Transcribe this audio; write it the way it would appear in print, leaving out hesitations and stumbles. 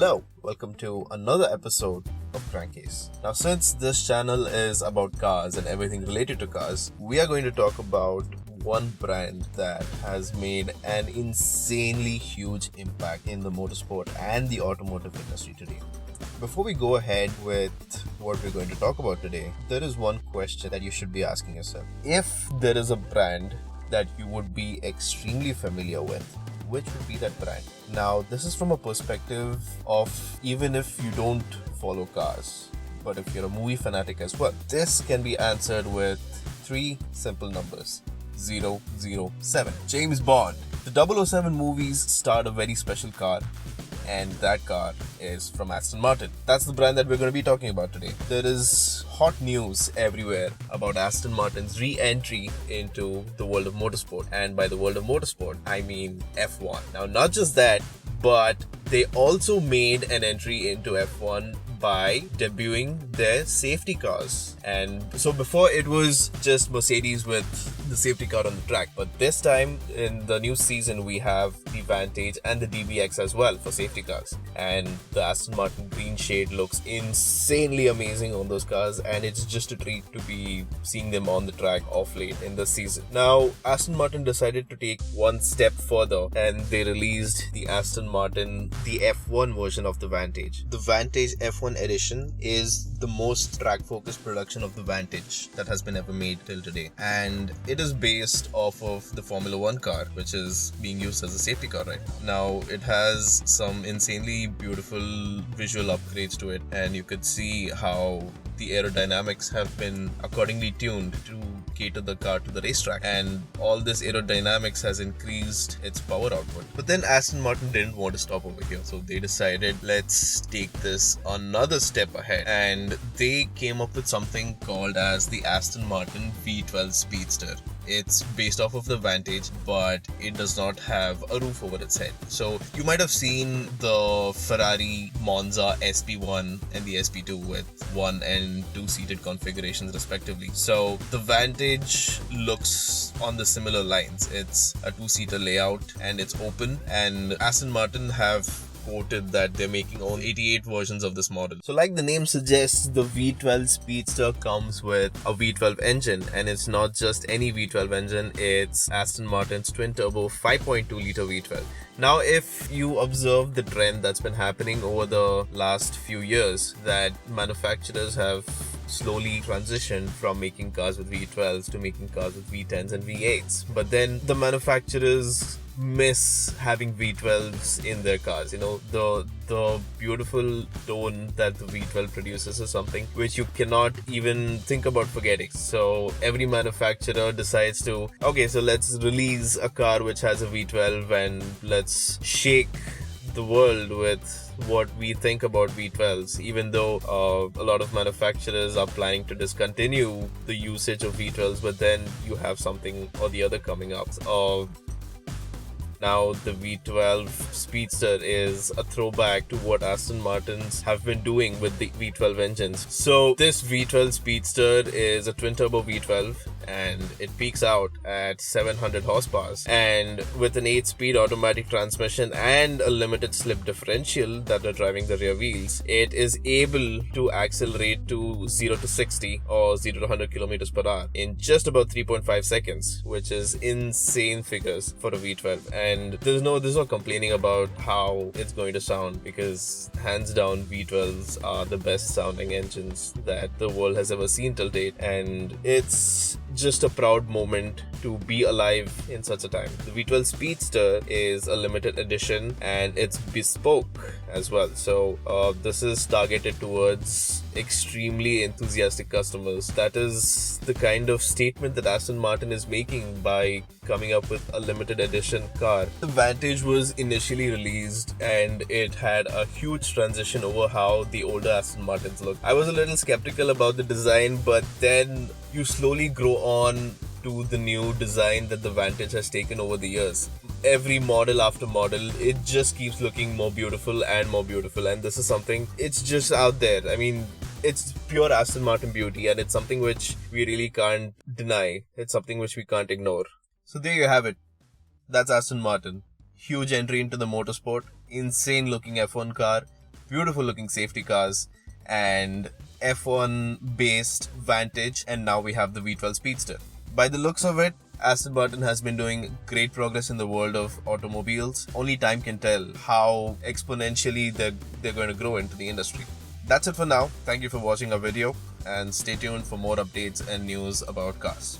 Hello, welcome to another episode of Crankcase. Now, since this channel is about cars and everything related to cars, we are going to talk about one brand that has made an insanely huge impact in the motorsport and the automotive industry today. Before we go ahead with what we're going to talk about today, there is one question that you should be asking yourself. If there is a brand that you would be extremely familiar with, which would be that brand? Now, this is from a perspective of even if you don't follow cars, but if you're a movie fanatic as well. This can be answered with three simple numbers. 007. James Bond. The 007 movies starred a very special car, and that car is from Aston Martin. That's the brand that we're going to be talking about today. There is hot news everywhere about Aston Martin's re-entry into the world of motorsport. And by the world of motorsport, I mean F1. Now, not just that, but they also made an entry into F1 by debuting their safety cars. And so before it was just Mercedes with the safety car on the track, but this time in the new season we have the Vantage and the DBX as well for safety cars. And the Aston Martin green shade looks insanely amazing on those cars, and it's just a treat to be seeing them on the track off late in the season. Now, Aston Martin decided to take one step further and they released the Aston Martin, the F1 version of the Vantage. The Vantage F1 edition is the most track-focused production of the Vantage that has been ever made till today, and it is based off of the Formula 1 car, which is being used as a safety car right now. It has some insanely beautiful visual upgrades to it, and you could see how the aerodynamics have been accordingly tuned to cater the car to the racetrack, and all this aerodynamics has increased its power output. But then Aston Martin didn't want to stop over here, so they decided, let's take this another step ahead, and they came up with something called as the Aston Martin V12 Speedster. It's based off of the Vantage, but it does not have a roof over its head. So you might have seen the Ferrari Monza SP1 and the SP2 with 1 and 2 seated configurations respectively. So the Vantage looks on the similar lines. It's a 2-seater layout and it's open, and Aston Martin have quoted that they're making only 88 versions of this model. So like the name suggests, the V12 Speedster comes with a V12 engine, and it's not just any V12 engine, it's Aston Martin's twin-turbo 5.2 litre V12. Now, if you observe the trend that's been happening over the last few years, that manufacturers have slowly transitioned from making cars with V12s to making cars with V10s and V8s. But then the manufacturers miss having V12s in their cars. You know, the beautiful tone that the V12 produces is something which you cannot even think about forgetting. So every manufacturer decides to, okay, so let's release a car which has a V12 and let's shake the world with what we think about V12s, even though a lot of manufacturers are planning to discontinue the usage of V12s, but then you have something or the other coming up. Now, the V12 Speedster is a throwback to what Aston Martins have been doing with the V12 engines. So this V12 Speedster is a twin-turbo V12, and it peaks out at 700 horsepower. And with an 8-speed automatic transmission and a limited slip differential that are driving the rear wheels, it is able to accelerate to 0 to 60 or 0 to 100 kilometers per hour in just about 3.5 seconds, which is insane figures for a V12. And there's no complaining about how it's going to sound, because hands down V12s are the best sounding engines that the world has ever seen till date, and it's just a proud moment to be alive in such a time. The V12 Speedster is a limited edition and it's bespoke as well. So this is targeted towards extremely enthusiastic customers. That is the kind of statement that Aston Martin is making by coming up with a limited edition car. The Vantage was initially released and it had a huge transition over how the older Aston Martins look. I was a little skeptical about the design, but then you slowly grow on to the new design that the Vantage has taken over the years. Every model after model, it just keeps looking more beautiful and more beautiful, and this is something, it's just out there. I mean, it's pure Aston Martin beauty, and it's something which we really can't deny. It's something which we can't ignore. So there you have it. That's Aston Martin. Huge entry into the motorsport, insane looking F1 car, beautiful looking safety cars and F1 based Vantage, and now we have the V12 Speedster. By the looks of it, Aston Martin has been doing great progress in the world of automobiles. Only time can tell how exponentially they're going to grow into the industry. That's it for now. Thank you for watching our video and stay tuned for more updates and news about cars.